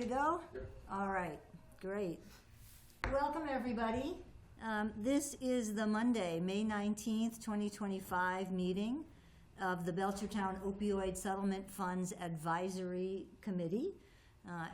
go? Yep. All right, great. Welcome, everybody. This is the Monday, May 19th, 2025 meeting of the Belchertown Opioid Settlement Funds Advisory Committee.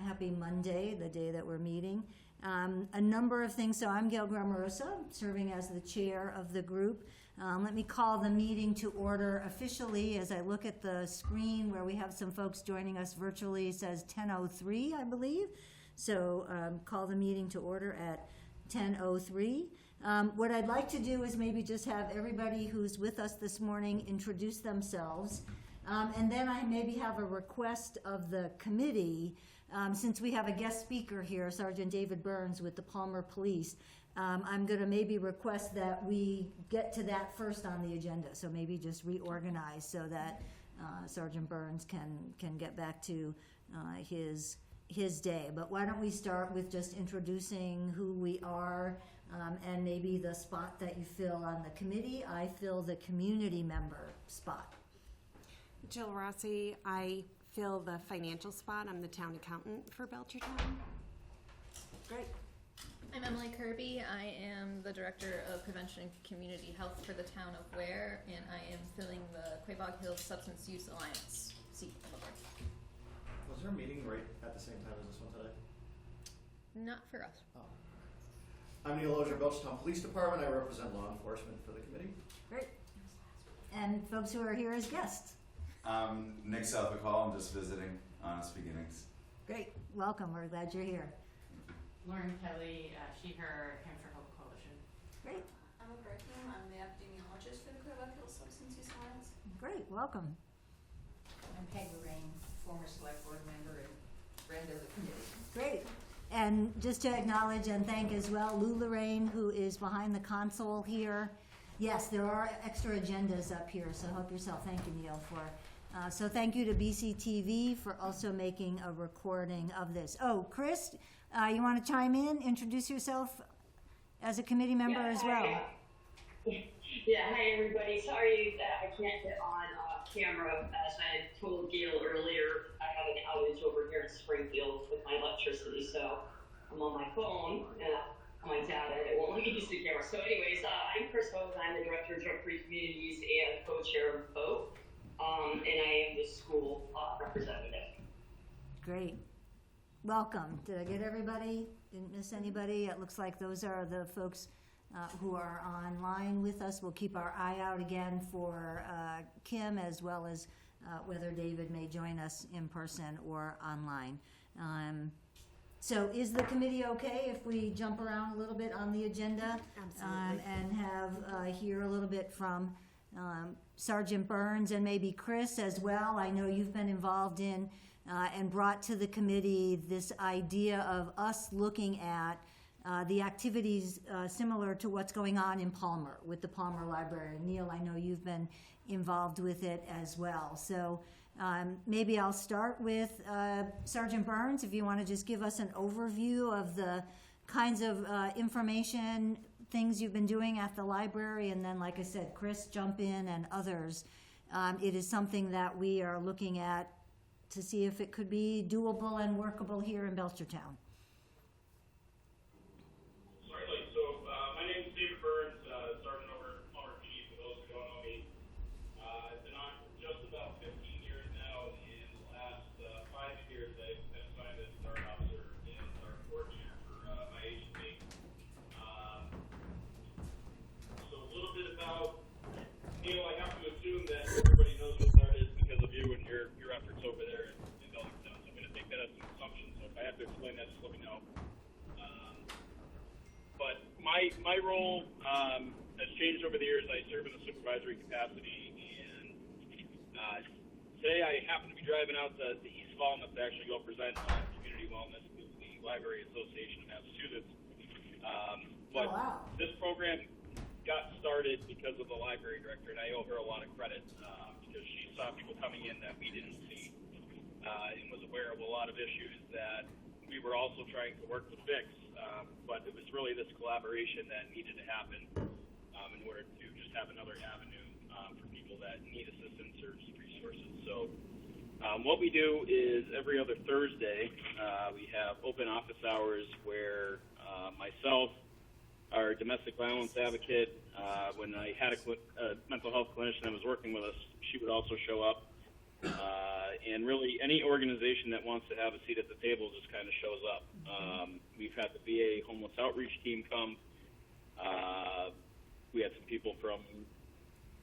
Happy Monday, the day that we're meeting. A number of things. So I'm Gail Grammarosa, serving as the chair of the group. Let me call the meeting to order officially. As I look at the screen where we have some folks joining us virtually, it says 10:03, I believe. So call the meeting to order at 10:03. What I'd like to do is maybe just have everybody who's with us this morning introduce themselves. And then I maybe have a request of the committee, since we have a guest speaker here, Sergeant David Burns with the Palmer Police. I'm going to maybe request that we get to that first on the agenda. So maybe just reorganize so that Sergeant Burns can get back to his day. But why don't we start with just introducing who we are, and maybe the spot that you fill on the committee. I fill the community member spot. Jill Rossi, I fill the financial spot. I'm the town accountant for Belchertown. Great. I'm Emily Kirby. I am the Director of Prevention and Community Health for the town of Ware, and I am filling the Quabog Hills Substance Use Alliance seat on the board. Was there a meeting right at the same time as this one today? Not for us. Oh. I'm Neil Ozier, Belchertown Police Department. I represent law enforcement for the committee. Great. And folks who are here as guests. Nick Southwick-Hall. I'm just visiting Honest Beginnings. Great. Welcome. We're glad you're here. Lauren Kelly, she/her Hampshire Hope Coalition. Great. I'm a curriculum. I'm the epidemiologist for the Quabog Hills Substance Use Alliance. Great. Welcome. I'm Peg Lorraine, former select board member and friend of the committee. Great. And just to acknowledge and thank as well Lou Lorraine, who is behind the console here. Yes, there are extra agendas up here, so help yourself. Thank you, Neil, for. So thank you to BCTV for also making a recording of this. Oh, Chris, you want to chime in, introduce yourself as a committee member as well? Yeah, hi everybody. Sorry that I can't get on camera. As I told Gail earlier, I have an outage over here in Springfield with my electricity, so I'm on my phone and on my data, and it won't let me use the camera. So anyways, I'm Chris Hogue. I'm the Director of Drug-Free Communities and co-chair of both, and I am the school representative. Great. Welcome. Did I get everybody? Didn't miss anybody? It looks like those are the folks who are online with us. We'll keep our eye out again for Kim, as well as whether David may join us in person or online. So is the committee okay if we jump around a little bit on the agenda? Absolutely. And have hear a little bit from Sergeant Burns and maybe Chris as well. I know you've been involved in and brought to the committee this idea of us looking at the activities similar to what's going on in Palmer with the Palmer Library. Neil, I know you've been involved with it as well. So maybe I'll start with Sergeant Burns, if you want to just give us an overview of the kinds of information, things you've been doing at the library, and then, like I said, Chris, jump in, and others. It is something that we are looking at to see if it could be doable and workable here in Belchertown. Certainly. So my name is David Burns, Sergeant over Palmer PD, for those who don't know me. I've been on for just about 15 years now. In the last 5 years, I've been assigned as Guard Officer and Guard Coordinator for my agency. So a little bit about Neil. I have to assume that everybody knows what Guard is because of you and your efforts over there in Belchertown. So I'm going to take that as an assumption. So if I have to explain that, just let me know. But my role has changed over the years. I serve in a supervisory capacity, and today I happen to be driving out to East Falmouth to actually go present on community wellness with the Library Association of Massachusetts. But this program got started because of the library director, and I owe her a lot of credit because she saw people coming in that we didn't see and was aware of a lot of issues that we were also trying to work to fix. But it was really this collaboration that needed to happen in order to just have another avenue for people that need assistance or resources. So What we do is every other Thursday, we have open office hours where myself, our domestic violence advocate, when I had a mental health clinician that was working with us, she would also show up. And really, any organization that wants to have a seat at the table just kind of shows up. We've had the VA homeless outreach team come. We had some people from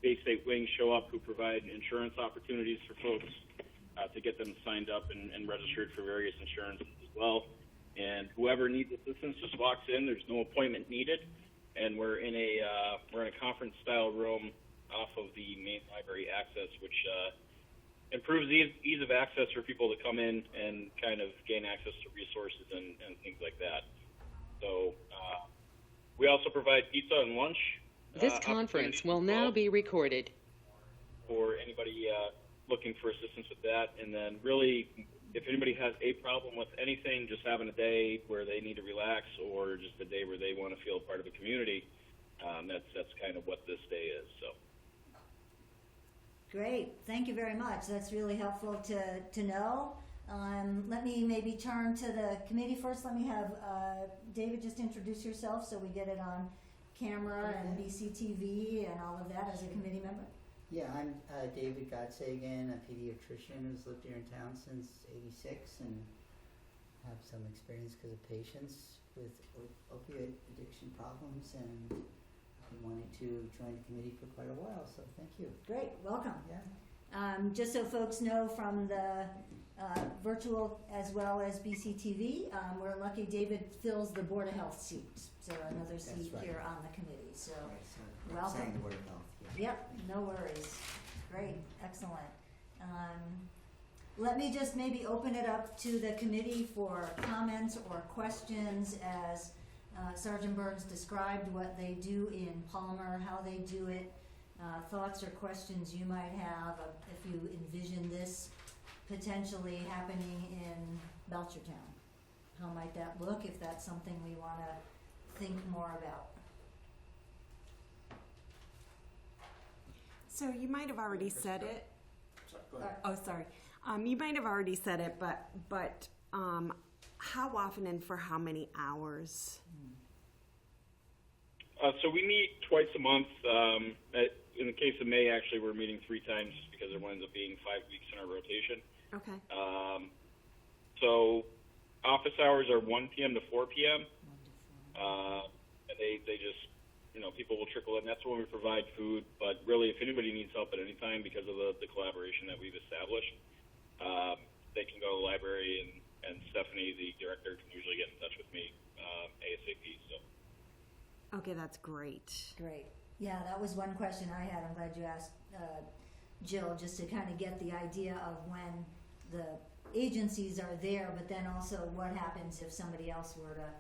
Bay State Wing show up who provide insurance opportunities for folks to get them signed up and registered for various insurances as well. And whoever needs assistance just walks in. There's no appointment needed, and we're in a conference style room off of the main library access, which improves ease of access for people to come in and kind of gain access to resources and things like that. So we also provide pizza and lunch. This conference will now be recorded. For anybody looking for assistance with that. And then really, if anybody has a problem with anything, just having a day where they need to relax or just a day where they want to feel part of the community, that's kind of what this day is. So. Great, thank you very much. That's really helpful to know. Let me maybe turn to the committee first. Let me have David just introduce yourself so we get it on camera and BCTV and all of that as a committee member. Yeah, I'm David Gotsagan, a pediatrician who's lived here in town since '86 and have some experience because of patients with opioid addiction problems, and I've been wanting to join the committee for quite a while, so thank you. Great, welcome. Yeah. Just so folks know from the virtual as well as BCTV, we're lucky David fills the Board of Health seat, so another seat right. here on the committee. So Right, so welcome. representing the Board of Health. Yep, no worries. Great, excellent. Let me just maybe open it up to the committee for comments or questions as Sergeant Burns described what they do in Palmer, how they do it, thoughts or questions you might have if you envision this potentially happening in Belchertown. How might that look if that's something we want to think more about? So you might have already said it. Sorry, go ahead. Oh, sorry. You might have already said it, but how often and for how many hours? So we meet twice a month. In the case of May, actually, we're meeting 3 times just because it winds up being 5 weeks in our rotation. Okay. So office hours are 1 p.m. to 4 p.m. And they just, people will trickle in. That's when we provide food. But really, if anybody needs help at any time because of the collaboration that we've established, they can go to the library, and Stephanie, the director, can usually get in touch with me ASAP. So. Okay, that's great. Great. Yeah, that was one question I had. I'm glad you asked, Jill, just to kind of get the idea of when the agencies are there, but then also what happens if somebody else were to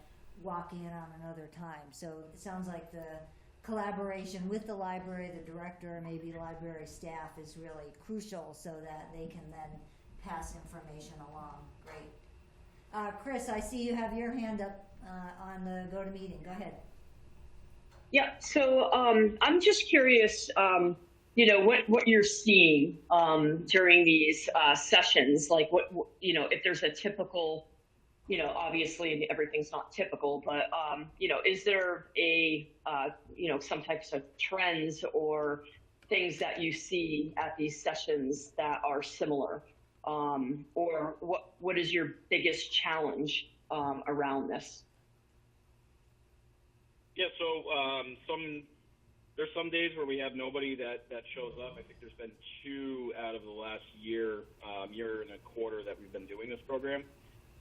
walk in on another time. So it sounds like the collaboration with the library, the director, maybe library staff is really crucial so that they can then pass information along. Great. Chris, I see you have your hand up on the GoToMeeting. Go ahead. Yeah, so I'm just curious, what you're seeing during these sessions, like if there's a typical, obviously everything's not typical, but is there a some types of trends or things that you see at these sessions that are similar, or what is your biggest challenge around this? Yeah, so there's some days where we have nobody that shows up. I think there's been 2 out of the last year and a quarter that we've been doing this program.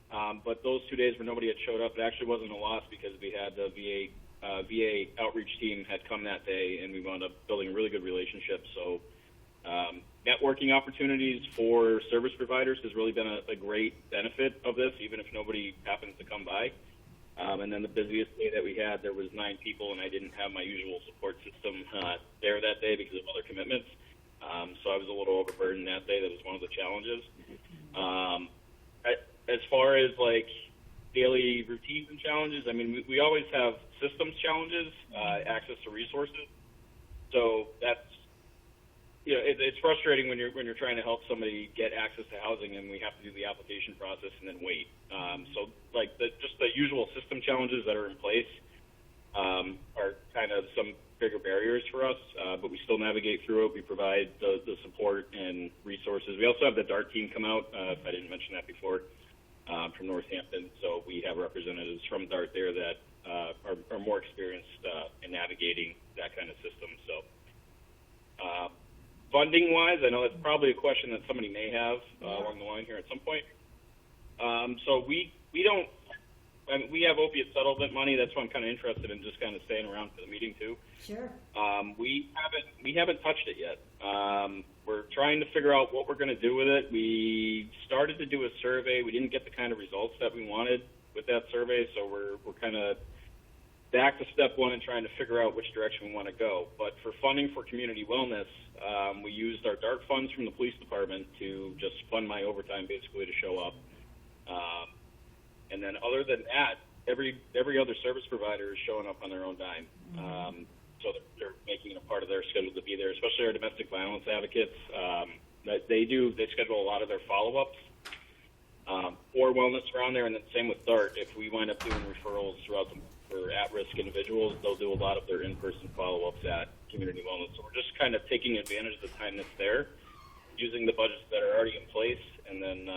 But those 2 days where nobody had showed up, it actually wasn't a loss because we had the VA outreach team had come that day, and we wound up building a really good relationship. So networking opportunities for service providers has really been a great benefit of this, even if nobody happens to come by. And then the busiest day that we had, there was 9 people, and I didn't have my usual support system there that day because of other commitments. So I was a little overburdened that day. That was one of the challenges. As far as like daily routines and challenges, I mean, we always have systems challenges, access to resources. So that's it's frustrating when you're trying to help somebody get access to housing and we have to do the application process and then wait. So like just the usual system challenges that are in place are kind of some bigger barriers for us, but we still navigate through it. We provide the support and resources. We also have the DART team come out, if I didn't mention that before, from Northampton. So we have representatives from DART there that are more experienced in navigating that kind of system. So funding-wise, I know that's probably a question that somebody may have along the line here at some point. So we don't. I mean, we have opiate settlement money. That's why I'm kind of interested in just kind of staying around for the meeting too. Sure. We haven't touched it yet. We're trying to figure out what we're going to do with it. We started to do a survey. We didn't get the kind of results that we wanted with that survey, so we're kind of back to step one and trying to figure out which direction we want to go. But for funding for community wellness, we used our DART funds from the police department to just fund my overtime basically to show up. And then other than that, every other service provider is showing up on their own dime. So they're making it a part of their schedule to be there, especially our domestic violence advocates. They schedule a lot of their follow-ups for wellness around there, and then same with DART. If we wind up doing referrals throughout for at-risk individuals, they'll do a lot of their in-person follow-ups at community wellness. So we're just kind of taking advantage of the time that's there, using the budgets that are already in place, and then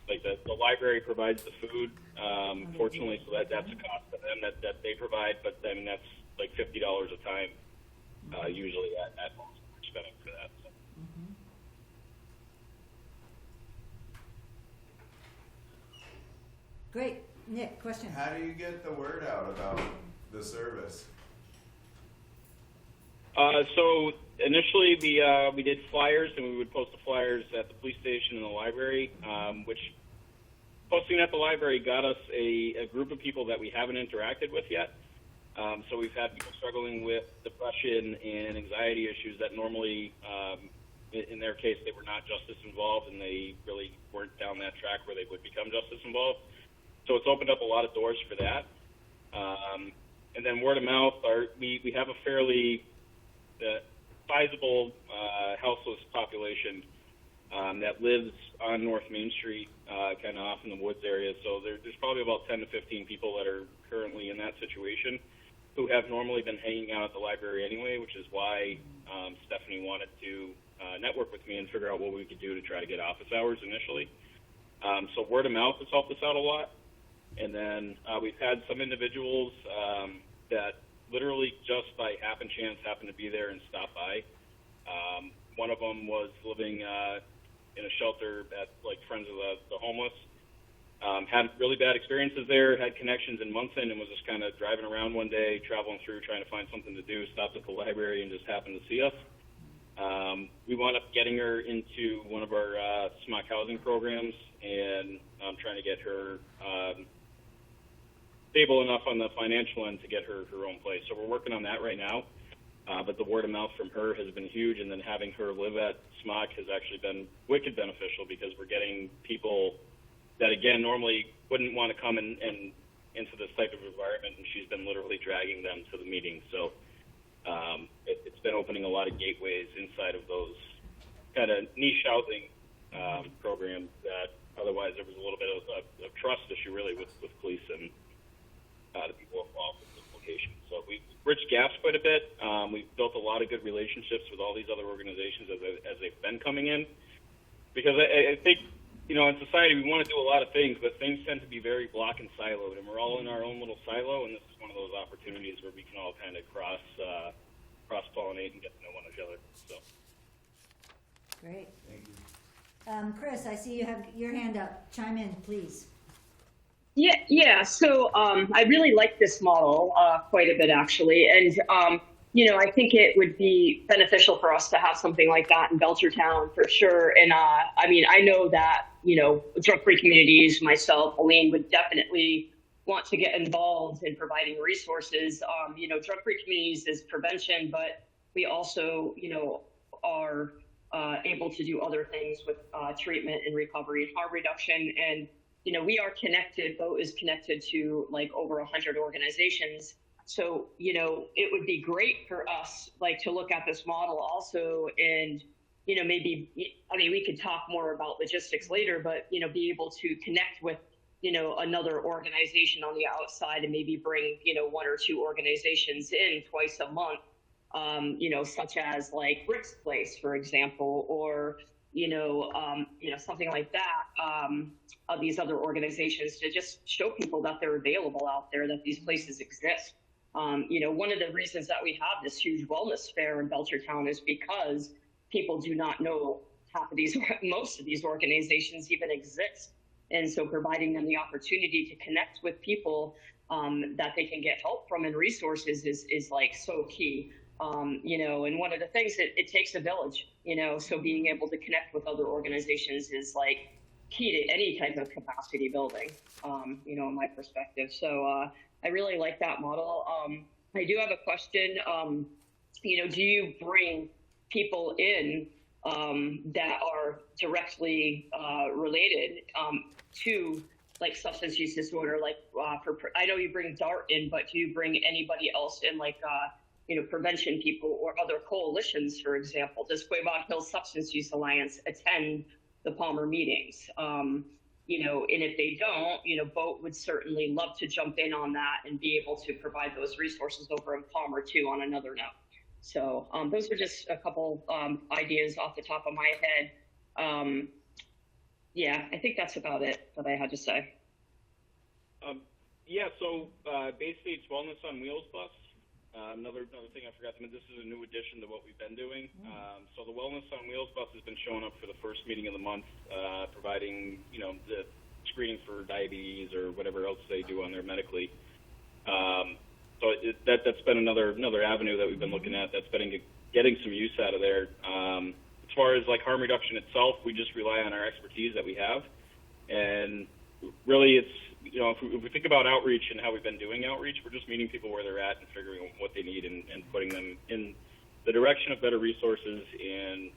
like the library provides the food, fortunately, so that's a cost to them that they provide, but then that's like $50 a time, usually at most we're spending for that. So. Great. Nick, question? How do you get the word out about the service? So initially we did flyers, and we would post the flyers at the police station and the library, which posting at the library got us a group of people that we haven't interacted with yet. So we've had people struggling with depression and anxiety issues that normally, in their case, they were not justice involved, and they really weren't down that track where they would become justice involved. So it's opened up a lot of doors for that. And then word of mouth, we have a fairly sizable houseless population that lives on North Main Street, kind of off in the woods area. So there's probably about 10 to 15 people that are currently in that situation who have normally been hanging out at the library anyway, which is why Stephanie wanted to network with me and figure out what we could do to try to get office hours initially. So word of mouth has helped us out a lot. And then we've had some individuals that literally just by happen chance happened to be there and stop by. One of them was living in a shelter at like Friends of the Homeless. Had really bad experiences there, had connections in Munson, and was just kind of driving around one day, traveling through, trying to find something to do, stopped at the library and just happened to see us. We wound up getting her into one of our SMOC housing programs, and trying to get her stable enough on the financial end to get her own place. So we're working on that right now. But the word of mouth from her has been huge, and then having her live at SMOC has actually been wicked beneficial because we're getting people that, again, normally wouldn't want to come and into this type of environment, and she's been literally dragging them to the meetings. So it's been opening a lot of gateways inside of those kind of niche housing programs that otherwise there was a little bit of a trust issue really with police and the people involved in this location. So we bridged gaps quite a bit. We've built a lot of good relationships with all these other organizations as they've been coming in. Because I think, in society we want to do a lot of things, but things tend to be very block and siloed, and we're all in our own little silo, and this is one of those opportunities where we can all kind of cross-pollinate and get to know one another. So. Great. Thank you. Chris, I see you have your hand up. Chime in, please. Yeah. So I really like this model quite a bit, actually. And, I think it would be beneficial for us to have something like that in Belchertown for sure. And I know that, drug-free communities, myself, Aline, would definitely want to get involved in providing resources. Drug-free communities is prevention, but we also, are able to do other things with treatment and recovery and harm reduction. And we are connected. BOAT is connected to like over 100 organizations So, it would be great for us, like, to look at this model also and, maybe, we could talk more about logistics later, but, be able to connect with, another organization on the outside and maybe bring, 1 or 2 organizations in twice a month, such as like Rick's Place, for example, or, something like that, of these other organizations to just show people that they're available out there, that these places exist. One of the reasons that we have this huge wellness fair in Belchertown is because people do not know most of these organizations even exist. And so providing them the opportunity to connect with people that they can get help from and resources is like so key. And one of the things that it takes a village, so being able to connect with other organizations is like key to any type of capacity building, in my perspective. So I really like that model. I do have a question. Do you bring people in that are directly related to like substance use disorder? Like I know you bring DART in, but do you bring anybody else in, like prevention people or other coalitions, for example? Does Quabog Hill Substance Use Alliance attend the Palmer meetings? And if they don't, BOAT would certainly love to jump in on that and be able to provide those resources over in Palmer too on another note. So those are just a couple ideas off the top of my head. Yeah, I think that's about it that I had to say. So basically it's Wellness on Wheels bus. Another thing I forgot to mention, this is a new addition to what we've been doing. So the Wellness on Wheels bus has been showing up for the first meeting of the month, providing, the screening for diabetes or whatever else they do on there medically. So that's been another avenue that we've been looking at that's been getting some use out of there. As far as like harm reduction itself, we just rely on our expertise that we have. And really it's, if we think about outreach and how we've been doing outreach, we're just meeting people where they're at and figuring out what they need and putting them in the direction of better resources and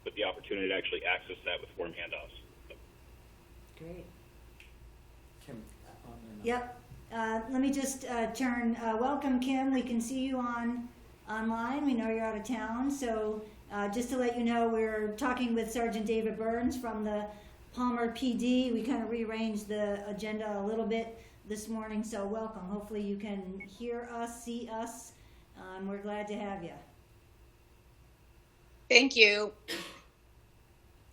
with the opportunity to actually access that with form handoffs. So. Great. Kim, Yep. Let me just turn, welcome Kim, we can see you online, we know you're out of town, so just to let you know, we're talking with Sergeant David Burns from the Palmer PD. We kind of rearranged the agenda a little bit this morning, so welcome. Hopefully you can hear us, see us. We're glad to have you. Thank you.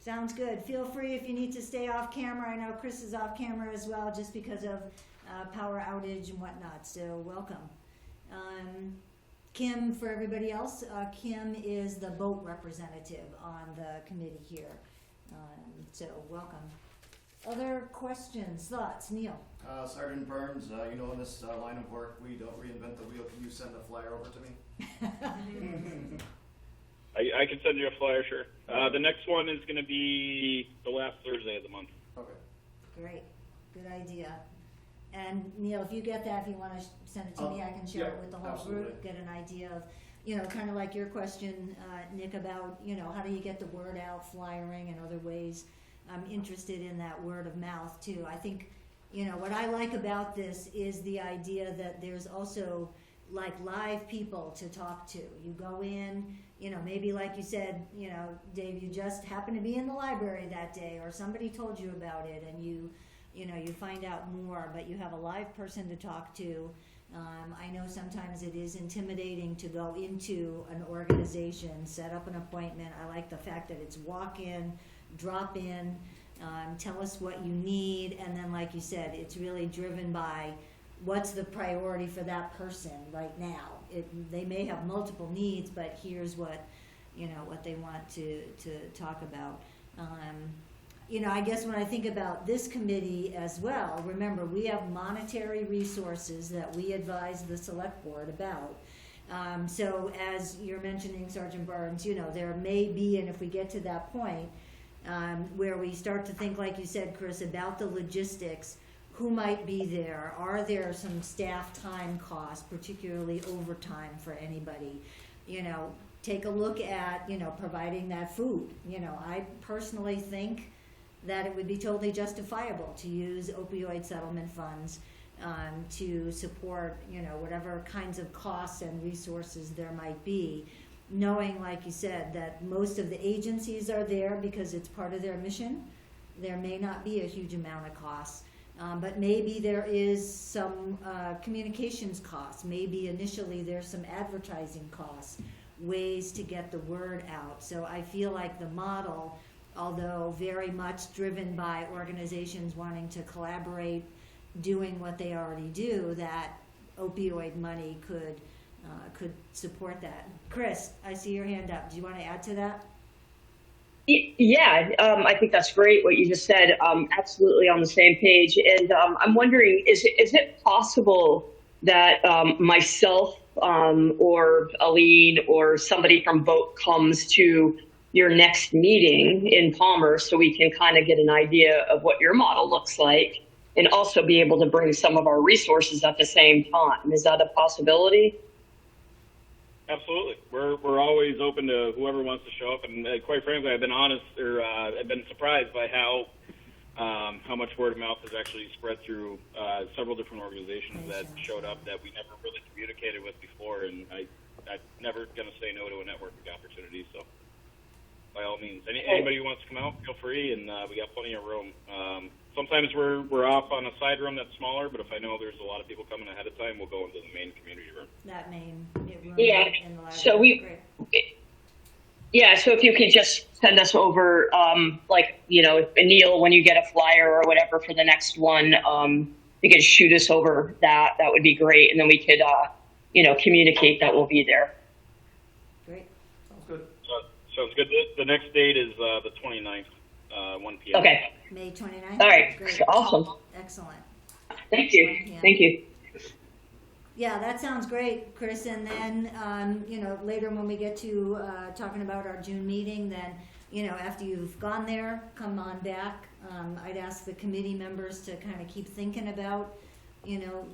Sounds good. Feel free if you need to stay off camera. I know Chris is off camera as well just because of power outage and whatnot, so welcome. Kim, for everybody else, Kim is the BOAT representative on the committee here. So welcome. Other questions, thoughts? Neil? Sergeant Burns, in this line of work, we don't reinvent the wheel. Can you send a flyer over to me? I can send you a flyer, sure. The next one is going to be the last Thursday of the month. Okay. Great. Good idea. And Neil, if you get that, if you want to send it to me, I can share it with the whole group, get an idea of, kind of like your question, Nick, about, how do you get the word out, flyering and other ways. I'm interested in that word of mouth too. I think, what I like about this is the idea that there's also like live people to talk to. You go in, maybe like you said, Dave, you just happen to be in the library that day or somebody told you about it and you find out more, but you have a live person to talk to. I know sometimes it is intimidating to go into an organization, set up an appointment. I like the fact that it's walk in, drop in, tell us what you need, and then like you said, it's really driven by what's the priority for that person right now. They may have multiple needs, but here's what they want to talk about. I guess when I think about this committee as well, remember we have monetary resources that we advise the select board about. So as you're mentioning, Sergeant Burns, there may be, and if we get to that point, where we start to think, like you said, Chris, about the logistics, who might be there? Are there some staff time costs, particularly overtime for anybody? Take a look at, providing that food. I personally think that it would be totally justifiable to use opioid settlement funds to support, whatever kinds of costs and resources there might be, knowing, like you said, that most of the agencies are there because it's part of their mission. There may not be a huge amount of costs, but maybe there is some communications costs. Maybe initially there's some advertising costs, ways to get the word out. So I feel like the model, although very much driven by organizations wanting to collaborate, doing what they already do, that opioid money could support that. Chris, I see your hand up. Do you want to add to that? Yeah, I think that's great what you just said. Absolutely on the same page. And I'm wondering, is it possible that myself or Aline or somebody from Vote comes to your next meeting in Palmer so we can kind of get an idea of what your model looks like and also be able to bring some of our resources at the same time? Is that a possibility? Absolutely. We're always open to whoever wants to show up, and quite frankly, I've been I've been surprised by how much word of mouth has actually spread through several different organizations that showed up that we never really communicated with before, and I'm never going to say no to a networking opportunity. So, by all means, anybody who wants to come out, feel free, and we got plenty of room. Sometimes we're off on a side room that's smaller, but if I know there's a lot of people coming ahead of time, we'll go into the main community room. That main room Yeah. in the library. So so if you could just send us over, Neil, when you get a flyer or whatever for the next one, you could shoot us over that. That would be great, and then we could, communicate that we'll be there. Great. Sounds good. Sounds good. The next date is the 29th, 1 p.m. Okay. May 29th? All right. Great. Awesome. Excellent. Thank you. 1 p.m. Thank you. Yeah, that sounds great, Chris. And then, later when we get to talking about our June meeting, then, after you've gone there, come on back. I'd ask the committee members to kind of keep thinking about,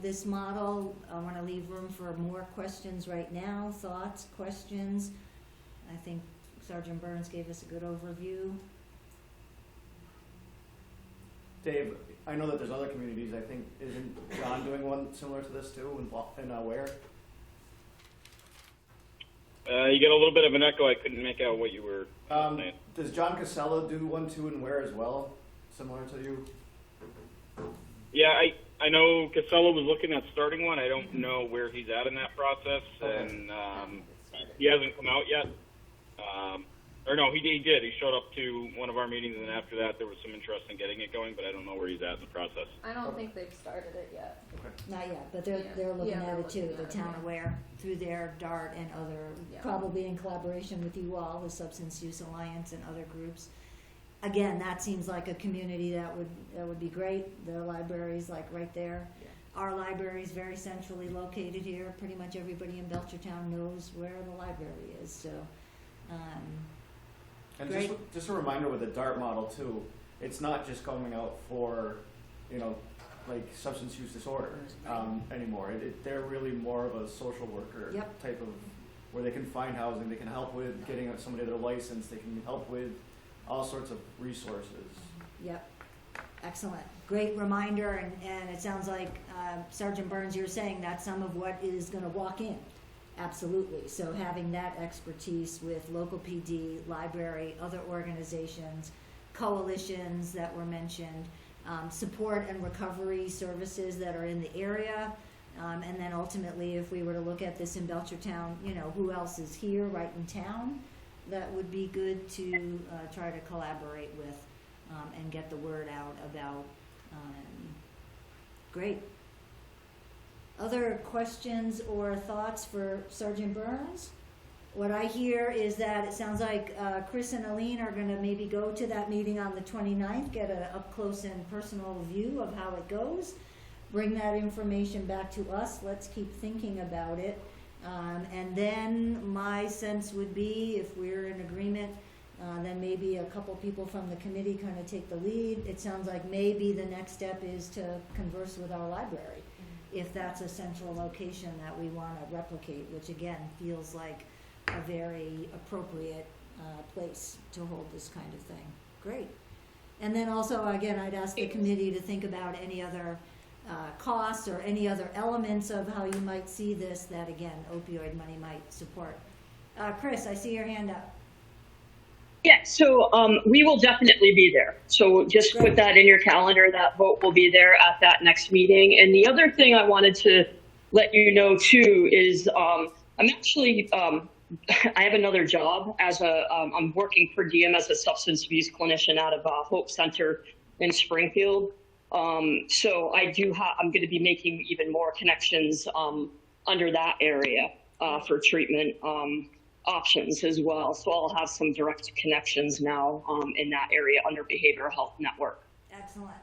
this model. I want to leave room for more questions right now, thoughts, questions. I think Sergeant Burns gave us a good overview. Dave, I know that there's other communities. I think, isn't John doing one similar to this too, in Ware? You get a little bit of an echo. I couldn't make out what you were saying. Does John Casella do one too in Ware as well, similar to you? Yeah, I know Casella was looking at starting one. I don't know where he's at in that process, and he hasn't come out yet. Or no, he did. He showed up to one of our meetings, and after that, there was some interest in getting it going, but I don't know where he's at in the process. I don't think they've started it yet. Not yet, but they're looking at it too, the town aware, through their DART and other, probably in collaboration with you all, the Substance Use Alliance and other groups. Again, that seems like a community that would be great. The library's like right there. Yeah. Our library is very centrally located here. Pretty much everybody in Belchertown knows where the library is, so. And great. just a reminder with the DART model too, it's not just coming out for, like substance use disorder anymore. They're really more of a social worker type of, where they can find housing, they can help with getting somebody their license, they can help with all sorts of resources. Yep, excellent. Great reminder, and it sounds like Sergeant Burns, you're saying that's some of what is going to walk in. Absolutely. So having that expertise with local PD, library, other organizations, coalitions that were mentioned, support and recovery services that are in the area, and then ultimately, if we were to look at this in Belchertown, who else is here right in town that would be good to try to collaborate with and get the word out about. Great. Other questions or thoughts for Sergeant Burns? What I hear is that it sounds like Chris and Aline are going to maybe go to that meeting on the 29th, get an up-close and personal view of how it goes, bring that information back to us. Let's keep thinking about it. And then my sense would be, if we're in agreement, then maybe a couple people from the committee kind of take the lead. It sounds like maybe the next step is to converse with our library, if that's a central location that we want to replicate, which again feels like a very appropriate place to hold this kind of thing. Great. And then also, again, I'd ask the committee to think about any other costs or any other elements of how you might see this that, again, opioid money might support. Chris, I see your hand up. Yeah, so we will definitely be there. So just put that in your calendar. That vote will be there at that next meeting. And the other thing I wanted to let you know too is I'm actually I have another job as I'm working per diem as a substance abuse clinician out of Hope Center in Springfield. So I'm going to be making even more connections under that area for treatment options as well. So I'll have some direct connections now in that area under Behavioral Health Network. Excellent.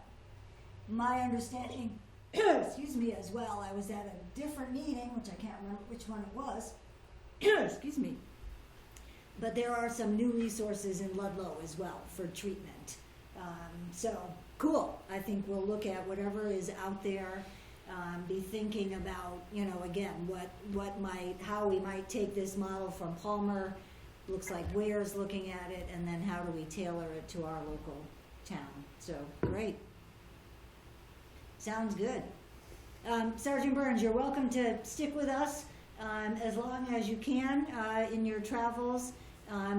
My understanding, excuse me, as well, I was at a different meeting, which I can't remember which one it was, excuse me, but there are some new resources in Ludlow as well for treatment. So cool. I think we'll look at whatever is out there, be thinking about, again, how we might take this model from Palmer. Looks like Ware's looking at it, and then how do we tailor it to our local town. So great. Sounds good. Sergeant Burns, you're welcome to stick with us as long as you can in your travels,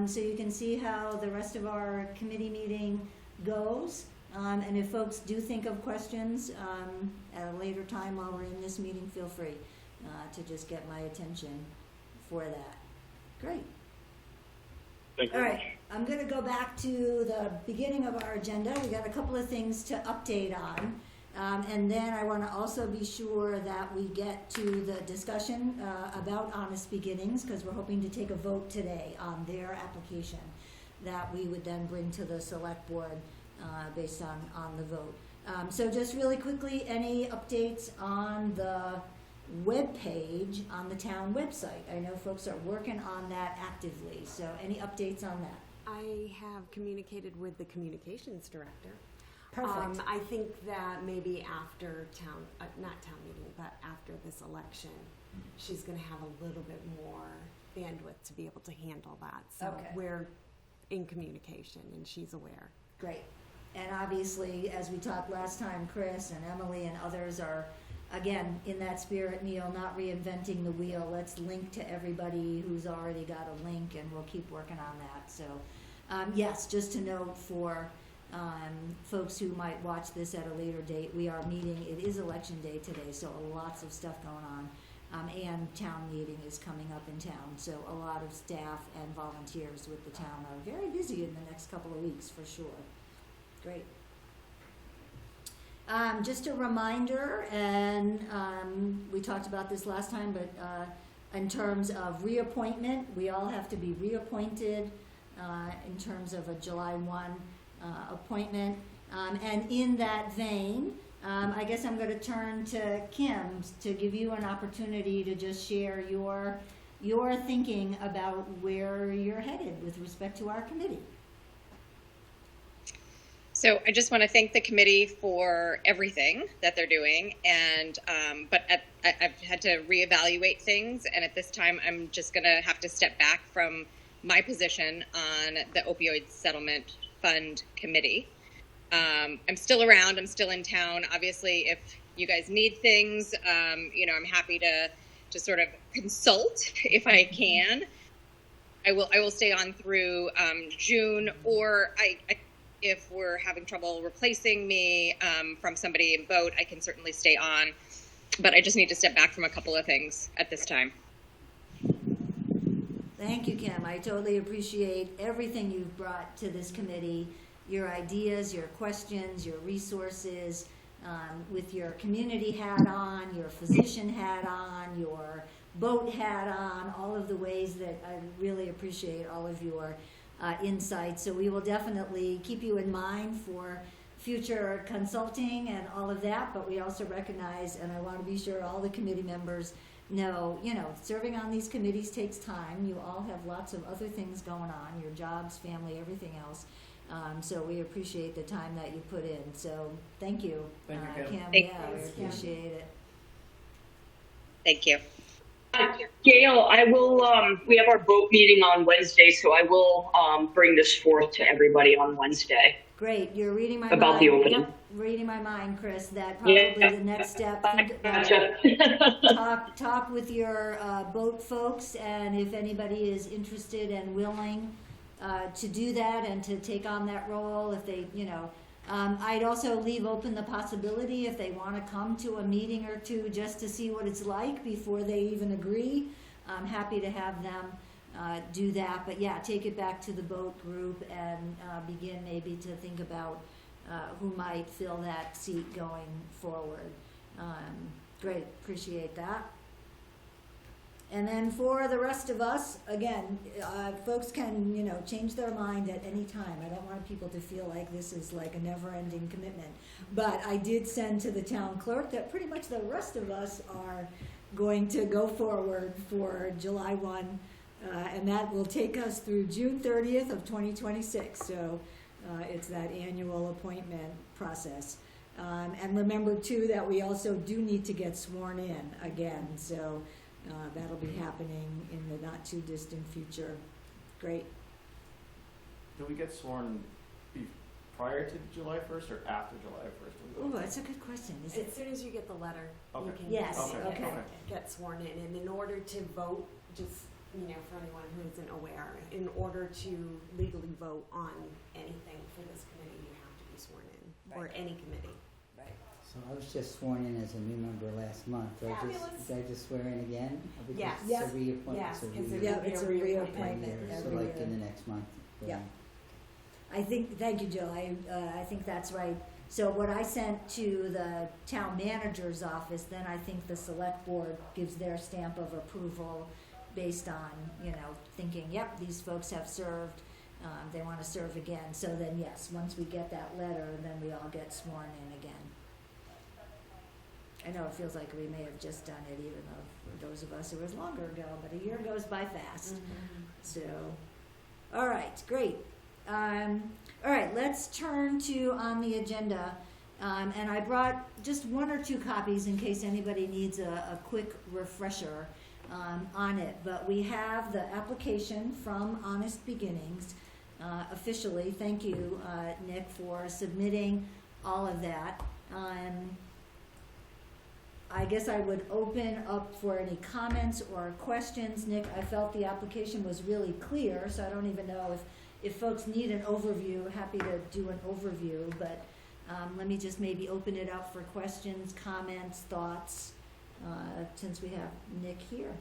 so you can see how the rest of our committee meeting goes. And if folks do think of questions at a later time while we're in this meeting, feel free to just get my attention for that. Great. Thank you. All right, I'm going to go back to the beginning of our agenda. We got a couple of things to update on. And then I want to also be sure that we get to the discussion about Honest Beginnings, because we're hoping to take a vote today on their application that we would then bring to the select board based on the vote. So just really quickly, any updates on the webpage on the town website? I know folks are working on that actively, so any updates on that? I have communicated with the communications director. Perfect. I think that maybe after not town meeting, but after this election, she's going to have a little bit more bandwidth to be able to handle that. So we're in communication, and she's aware. Great. And obviously, as we talked last time, Chris and Emily and others are, again, in that spirit, Neil, not reinventing the wheel. Let's link to everybody who's already got a link, and we'll keep working on that. So, yes, just to note for folks who might watch this at a later date, we are meeting. It is election day today, so lots of stuff going on. And town meeting is coming up in town, so a lot of staff and volunteers with the town are very busy in the next couple of weeks for sure. Great. Just a reminder, and we talked about this last time, but in terms of reappointment, we all have to be reappointed in terms of a July 1 appointment. And in that vein, I guess I'm going to turn to Kim to give you an opportunity to just share your thinking about where you're headed with respect to our committee. So I just want to thank the committee for everything that they're doing, and but I've had to reevaluate things, and at this time I'm just going to have to step back from my position on the Opioid Settlement Fund Committee. I'm still around. I'm still in town. Obviously, if you guys need things, I'm happy to sort of consult if I can. I will stay on through June, or if we're having trouble replacing me from somebody in boat, I can certainly stay on. But I just need to step back from a couple of things at this time. Thank you, Kim. I totally appreciate everything you've brought to this committee, your ideas, your questions, your resources, with your community hat on, your physician hat on, your boat hat on, all of the ways that I really appreciate all of your insights. So we will definitely keep you in mind for future consulting and all of that, but we also recognize, and I want to be sure all the committee members know, serving on these committees takes time. You all have lots of other things going on, your jobs, family, everything else. So we appreciate the time that you put in. So thank you, Thank you, Kim. We appreciate it. Thank you. Gail, I will, we have our boat meeting on Wednesday, so I will bring this forth to everybody on Wednesday. Great, you're reading my about mind. the opening. Yep, reading my mind, Chris, that probably the next step, think about talk with your boat folks, and if anybody is interested and willing to do that and to take on that role, if they, I'd also leave open the possibility if they want to come to a meeting or two just to see what it's like before they even agree. I'm happy to have them do that, but yeah, take it back to the boat group and begin maybe to think about who might fill that seat going forward. Great, appreciate that. And then for the rest of us, again, folks can, change their mind at any time. I don't want people to feel like this is like a never-ending commitment. But I did send to the town clerk that pretty much the rest of us are going to go forward for July 1, and that will take us through June 30th of 2026. So it's that annual appointment process. And remember, too, that we also do need to get sworn in again. So that'll be happening in the not-too-distant future. Great. Do we get sworn prior to July 1st or after July 1st? Oh, that's a good question. Is As it? soon as you get the letter, Okay. you can Yes, okay. get sworn in. And in order to vote, just, for anyone who isn't aware, in order to legally vote on anything for this committee, you have to be sworn in, or Right. any committee. So I was just sworn in as a new member last month. Do I just swear in again? Or because Yes. It's a reappointment. Yes, because it Yeah, will be it's a a reappointment. reappointment So every like year. in the next month. Yeah. Thank you, Jill. I think that's right. So what I sent to the town manager's office, then I think the select board gives their stamp of approval based on, thinking, yep, these folks have served, they want to serve again. So then, yes, once we get that letter, then we all get sworn in again. I know it feels like we may have just done it, even though for those of us it was longer ago, but a year goes by fast. So, all right, great. All right, let's turn to on the agenda, and I brought just one or two copies in case anybody needs a quick refresher on it. But we have the application from Honest Beginnings officially. Thank you, Nick, for submitting all of that. I guess I would open up for any comments or questions. Nick, I felt the application was really clear, so I don't even know if folks need an overview, happy to do an overview, but let me just maybe open it up for questions, comments, thoughts, since we have Nick here.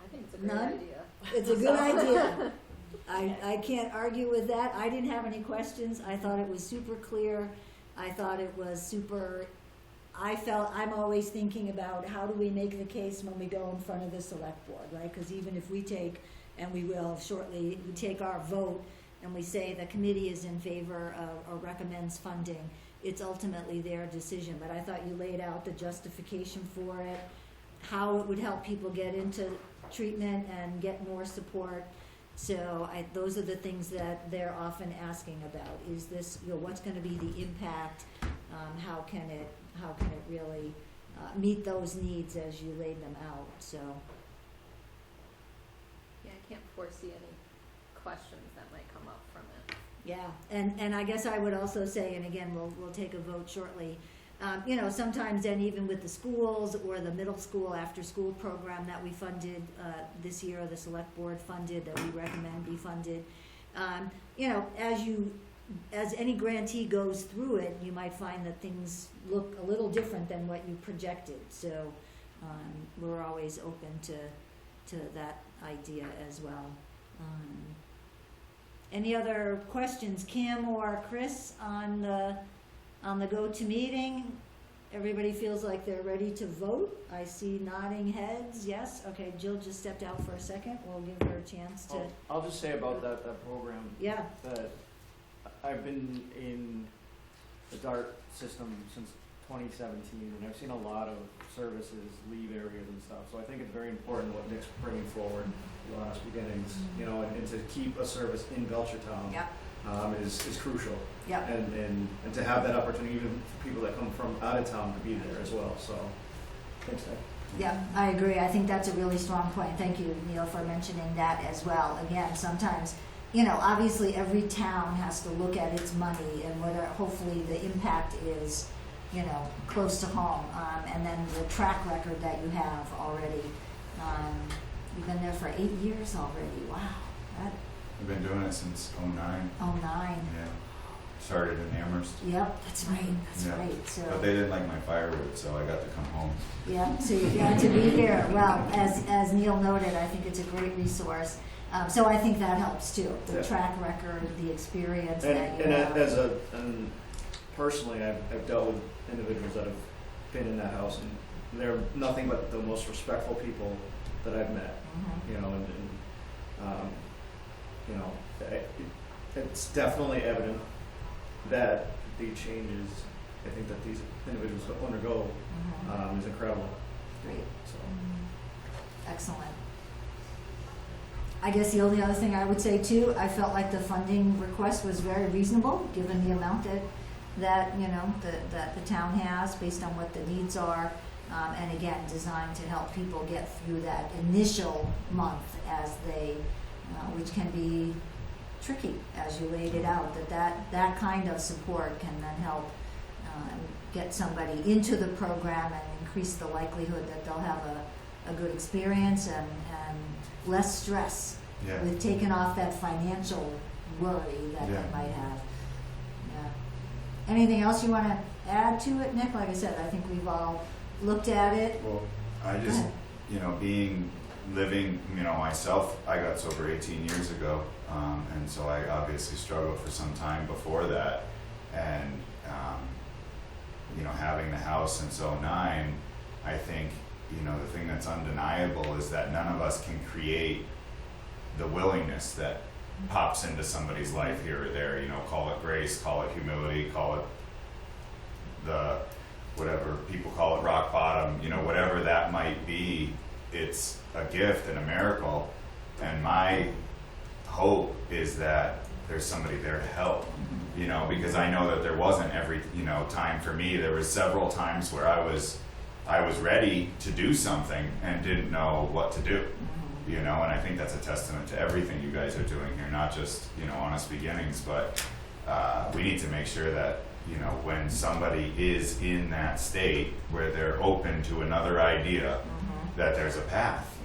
I think it's a great None? idea. It's a good idea. I can't argue with that. I didn't have any questions. I thought it was super clear. I thought it was super, I'm always thinking about how do we make the case when we go in front of the select board, right? Because even if we take, and we will shortly, we take our vote and we say the committee is in favor of or recommends funding, it's ultimately their decision. But I thought you laid out the justification for it, how it would help people get into treatment and get more support. So those are the things that they're often asking about. Is this, what's going to be the impact? How can it really meet those needs as you laid them out? So. Yeah, I can't foresee any questions that might come up from it. Yeah, and I guess I would also say, and again, we'll take a vote shortly. Sometimes then even with the schools or the middle school after school program that we funded this year, the select board funded, that we recommend be funded, as any grantee goes through it, you might find that things look a little different than what you projected. So we're always open to that idea as well. Any other questions, Kim or Chris, on the go-to-meeting? Everybody feels like they're ready to vote. I see nodding heads. Yes? Okay, Jill just stepped out for a second. We'll give her a chance to... I'll just say about that program. Yeah. That I've been in the DART system since 2017, and I've seen a lot of services leave areas and stuff. So I think it's very important what Nick's bringing forward, Honest Beginnings, and to keep a service in Belchertown. Yep. Is crucial. Yep. And to have that opportunity, even for people that come from out of town, to be there as well. So, thanks, Nick. Yeah, I agree. I think that's a really strong point. Thank you, Neil, for mentioning that as well. Again, sometimes, obviously every town has to look at its money and whether hopefully the impact is, close to home. And then the track record that you have already. You've been there for 8 years already. Wow. I've been doing it since '09. '09. Yeah. Started in Amherst. Yep, that's right. That's Yeah. right. So. But they didn't like my firewood, so I got to come home. Yeah, so you got to be here. Well, as Neil noted, I think it's a great resource. So I think that helps too. The track record, the experience that you have. And personally, I've dealt with individuals that have been in that house, and they're nothing but the most respectful people that I've met. It's definitely evident that the changes I think that these individuals undergo is incredible. Great. So. Excellent. I guess the only other thing I would say too, I felt like the funding request was very reasonable given the amount that the town has based on what the needs are, and again designed to help people get through that initial month as they, which can be tricky as you laid it out. That kind of support can then help get somebody into the program and increase the likelihood that they'll have a good experience and less stress with taking off that financial worry that they might have. Yeah. Anything else you want to add to it, Nick? Like I said, I think we've all looked at it. Well, I just, living, myself, I got sober 18 years ago, and so I obviously struggled for some time before that, and having the house since '09, I think, the thing that's undeniable is that none of us can create the willingness that pops into somebody's life here or there, call it grace, call it humility, call it whatever people call it, rock bottom, whatever that might be, it's a gift and a miracle. And my hope is that there's somebody there to help, because I know that there wasn't every, time for me. There was several times where I was ready to do something and didn't know what to do, and I think that's a testament to everything you guys are doing here, not just, Honest Beginnings, but we need to make sure that, when somebody is in that state where they're open to another idea, that there's a path,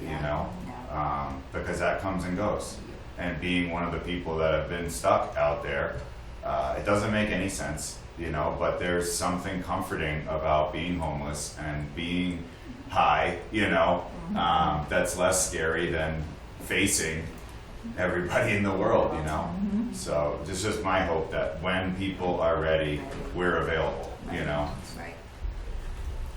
because that comes and goes. And being one of the people that have been stuck out there, it doesn't make any sense, but there's something comforting about being homeless and being high, that's less scary than facing everybody in the world, So it's just my hope that when people are ready, we're available, That's right.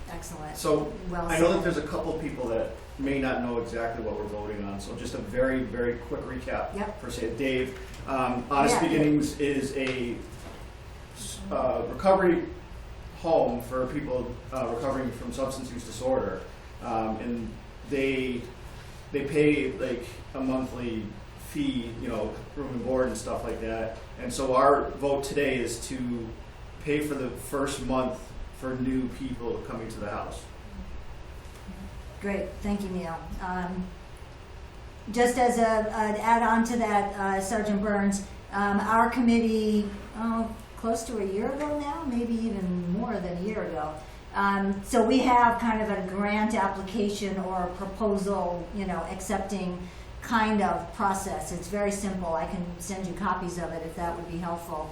Excellent. So well I know said. that there's a couple people that may not know exactly what we're voting on, so just a very, very quick recap. Yep. Per se. Dave, Honest Beginnings is a recovery home for people recovering from substance use disorder, and they pay like a monthly fee, room and board and stuff like that. And so our vote today is to pay for the first month for new people coming to the house. Great, thank you, Neil. Just as an add-on to that, Sergeant Burns, our committee, close to a year ago now, maybe even more than a year ago. So we have kind of a grant application or a proposal, accepting kind of process. It's very simple. I can send you copies of it if that would be helpful.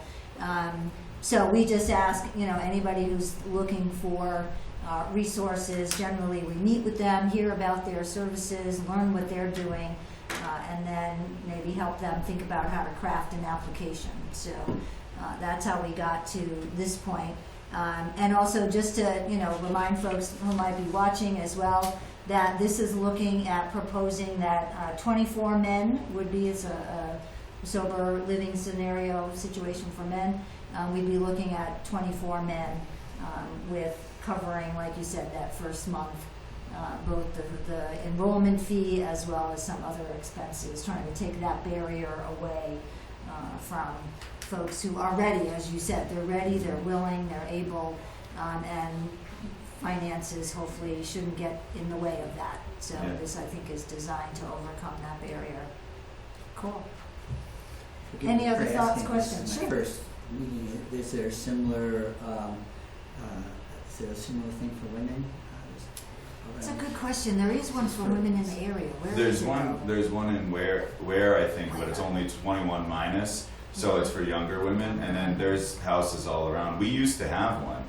So we just ask, anybody who's looking for resources, generally we meet with them, hear about their services, learn what they're doing, and then maybe help them think about how to craft an application. So that's how we got to this point. And also just to, remind folks who might be watching as well, that this is looking at proposing that 24 men would be as a sober living scenario situation for men. We'd be looking at 24 men with covering, like you said, that first month, both the enrollment fee as well as some other expenses, trying to take that barrier away from folks who are ready, as you said. They're ready, they're willing, they're able, and finances hopefully shouldn't get in the way of that. So Yeah. this, I think, is designed to overcome that barrier. Cool. Forgive Any me other for thoughts, asking, questions? this is Sure. my first meeting, is there a similar, thing for women? It's a good question. There is one for women in the area. Where There's is it one, though? there's one in where I think, but it's only 21 minus, so it's for younger women, and then there's houses all around. We used to have one,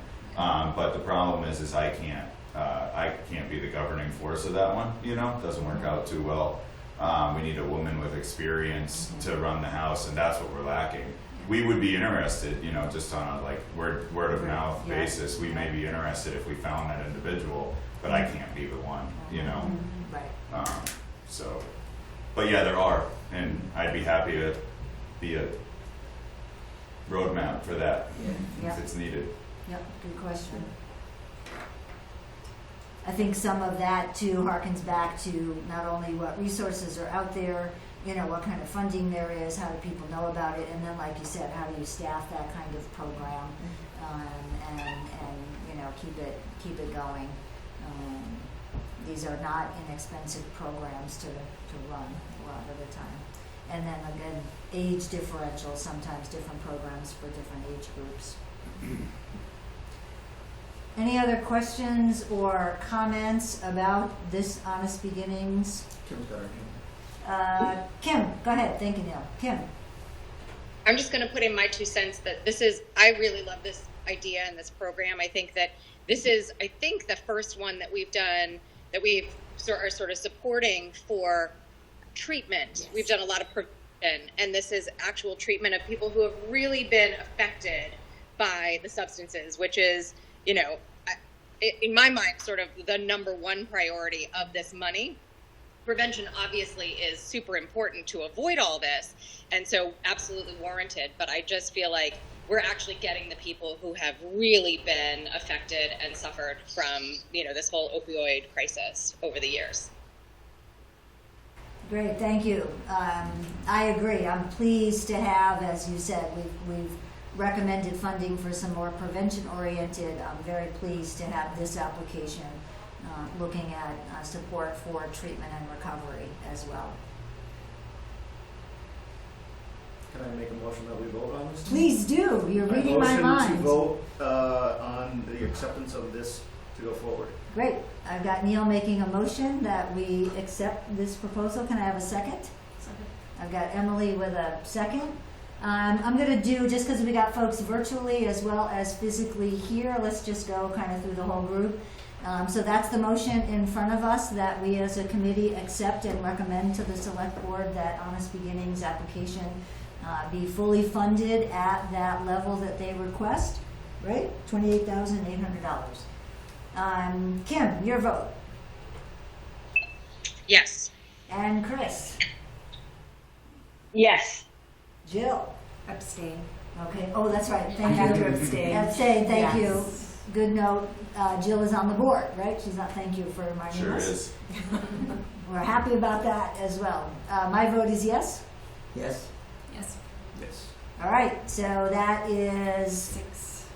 but the problem is I can't be the governing force of that one, you know, it doesn't work out too well. We need a woman with experience to run the house, and that's what we're lacking. We would be interested, you know, just on a like word of mouth Yeah. basis, we may be interested if we found that individual, but I can't be the one, you know. Right. So, but yeah, there are, and I'd be happy to be a roadmap for that Yeah. if it's needed. Yep, good question. I think some of that too harkens back to not only what resources are out there, you know, what kind of funding there is, how do people know about it, and then like you said, how do you staff that kind of program, and you know, keep it going. These are not inexpensive programs to run a lot of the time. And then again, age differential, sometimes different programs for different age groups. Any other questions or comments about this Honest Beginnings? Kim's got her hand. Kim, go ahead. Thank you, Neil. Kim. I'm just going to put in my 2 cents that I really love this idea and this program. I think that this is, the first one that we've done that we are sort of supporting for treatment. Yes. We've done a lot of prevention, and this is actual treatment of people who have really been affected by the substances, which is, you know, in my mind, sort of the number one priority of this money. Prevention obviously is super important to avoid all this, and so absolutely warranted, but I just feel like we're actually getting the people who have really been affected and suffered from, you know, this whole opioid crisis over the years. Great, thank you. I agree. I'm pleased to have, as you said, we've recommended funding for some more prevention-oriented. I'm very pleased to have this application looking at support for treatment and recovery as well. Can I make a motion that we vote on this? Please do. You're reading my mind. Motion to vote on the acceptance of this to go forward. Great. I've got Neil making a motion that we accept this proposal. Can I have a second? Second. I've got Emily with a second. I'm going to do, just because we got folks virtually as well as physically here, let's just go kind of through the whole group. So that's the motion in front of us, that we as a committee accept and recommend to the select board that Honest Beginnings application be fully funded at that level that they request, right? $28,800. Kim, your vote. Yes. And Chris. Yes. Jill. Abstain. Okay. Oh, that's right. I Thank have you. to abstain. Abstain. Thank Yes. you. Good note. Jill is on the board, right? She's not. Thank you for reminding Sure us. is. We're happy about that as well. My vote is yes. Yes? Yes. Yes. All right. So that is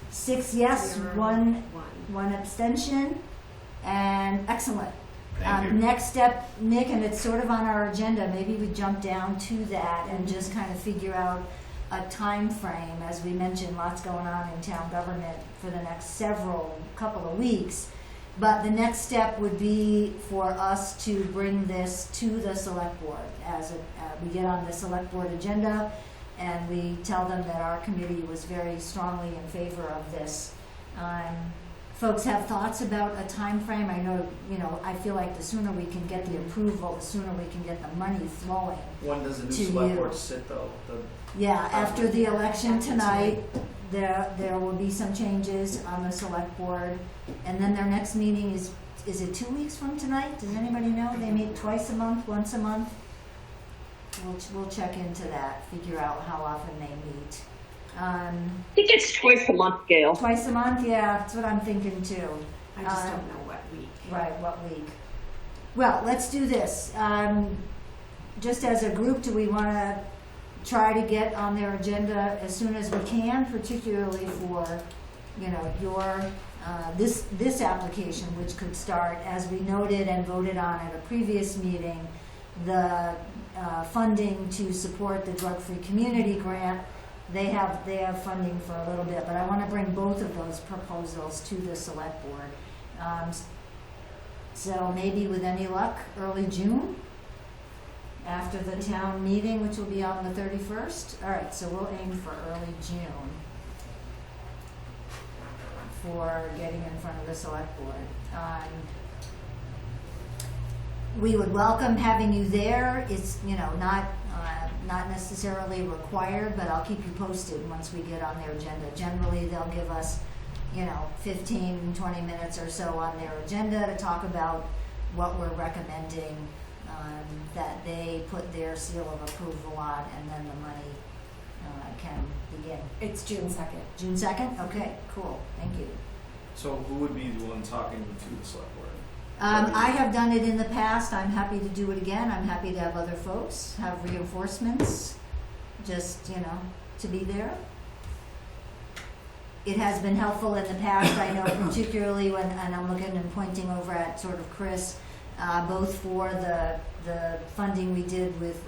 6 yes, 0, 1 abstention, and excellent. Thank you. Next step, Nick, and it's sort of on our agenda, maybe we jump down to that and just kind of figure out a time frame. As we mentioned, lots going on in town government for the next couple of weeks. But the next step would be for us to bring this to the select board as we get on the select board agenda, and we tell them that our committee was very strongly in favor of this. Folks have thoughts about a time frame? I know, I feel like the sooner we can get the approval, the sooner we can get the money flowing. When does the new To select you. board sit though? Yeah, after the election tonight, there will be some changes on the select board. And then their next meeting is it 2 weeks from tonight? Does anybody know? They meet twice a month, once a month? We'll check into that, figure out how often they meet. I think it's twice a month, Gail. Twice a month, yeah, that's what I'm thinking too. I just don't know what week. Right, what week? Well, let's do this. Just as a group, do we want to try to get on their agenda as soon as we can, particularly for, your this application, which could start, as we noted and voted on at a previous meeting, the funding to support the drug-free community grant. They have funding for a little bit, but I want to bring both of those proposals to the select board. So maybe with any luck, early June, after the town meeting, which will be on the 31st. All right, so we'll aim for early June for getting in front of the select board. We would welcome having you there. It's, not necessarily required, but I'll keep you posted once we get on their agenda. Generally, they'll give us, 15, 20 minutes or so on their agenda to talk about what we're recommending, that they put their seal of approval on, and then the money can begin. It's June 2nd. June 2nd? Okay, cool. Thank you. So who would be the one talking to the select board? I have done it in the past. I'm happy to do it again. I'm happy to have other folks have reinforcements, just, to be there. It has been helpful in the past, I know, particularly when, and I'm looking and pointing over at sort of Chris, both for the funding we did with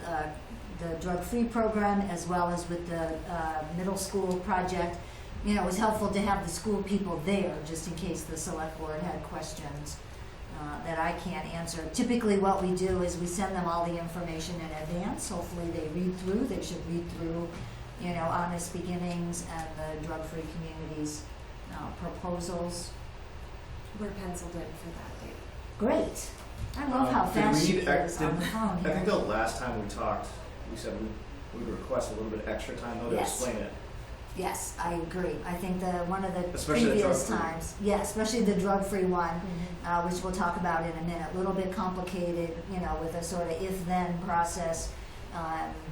the drug-free program as well as with the middle school project. It was helpful to have the school people there just in case the select board had questions that I can't answer. Typically what we do is we send them all the information in advance. Hopefully they read through. They should read through, Honest Beginnings and the Drug-Free Communities proposals. We're penciled in for that date. Great. I love how fast she is on the phone I here. think the last time we talked, we said we would request a little bit extra time though to Yes. explain it. Yes, I agree. I think one of the Especially the previous drug-free. times, yeah, especially the drug-free one, which we'll talk about in a minute. A little bit complicated, with a sort of if-then process.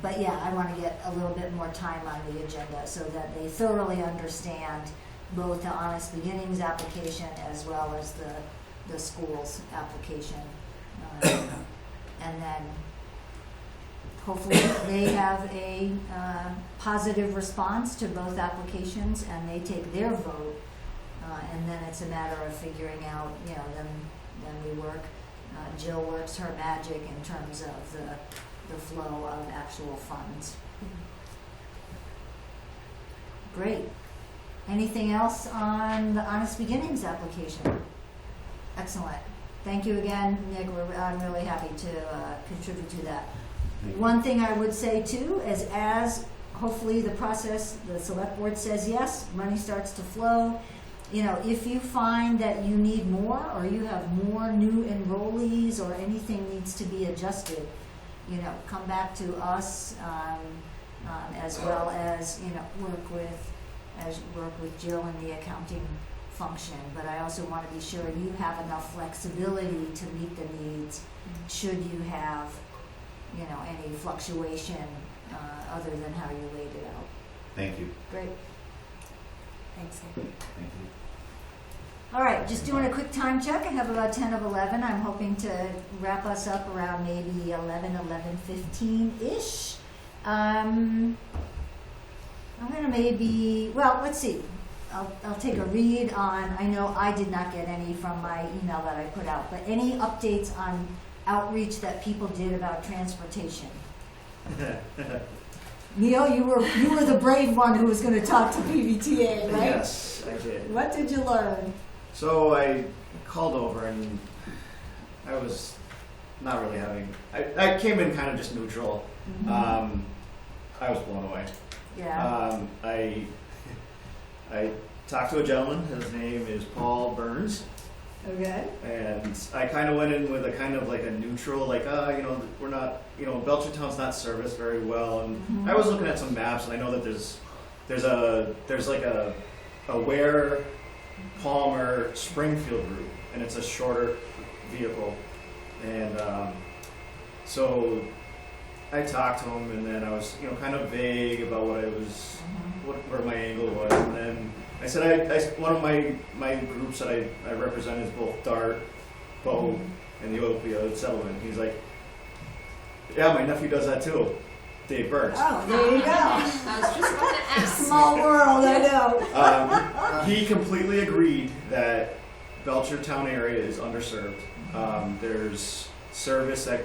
But yeah, I want to get a little bit more time on the agenda so that they thoroughly understand both the Honest Beginnings application as well as the school's application. And then hopefully they have a positive response to both applications and they take their vote, and then it's a matter of figuring out, then we work, Jill works her magic in terms of the flow of actual funds. Great. Anything else on the Honest Beginnings application? Excellent. Thank you again, Nick. I'm really happy to contribute to that. One thing I would say too is as hopefully the select board says yes, money starts to flow. If you find that you need more or you have more new enrollees or anything needs to be adjusted, come back to us, as well as, work with Jill in the accounting function. But I also want to be sure you have enough flexibility to meet the needs should you have, any fluctuation other than how you laid it out. Thank you. Great. Thanks. Thank you. All right, just doing a quick time check. I have about 10 of 11. I'm hoping to wrap us up around maybe 11:15-ish. I'm gonna let's see. I'll take a read on, I know I did not get any from my email that I put out, but any updates on outreach that people did about transportation? Neil, you were the brave one who was gonna talk to PVTA, right? Yes, I did. What did you learn? So I called over and I was not really I came in kind of just neutral. Mm-hmm. I was blown away. Yeah. I talked to a gentleman. His name is Paul Burns. Okay. And I kind of went in with a kind of like a neutral, like, we're not, Belchertown's not serviced very well. And I was looking at some maps, and I know that there's like a Ware, Palmer, Springfield route, and it's a shorter vehicle. And so I talked to him, and then I was, kind of vague about what I was, where my angle was, and then I said, one of my groups that I represent is both DART, BO, and the Opioid settlement. He's like, yeah, my nephew does that too, Dave Burns. Oh, there you go. I was just about to ask. Small world, I know. he completely agreed that Belchertown area is underserved. There's service that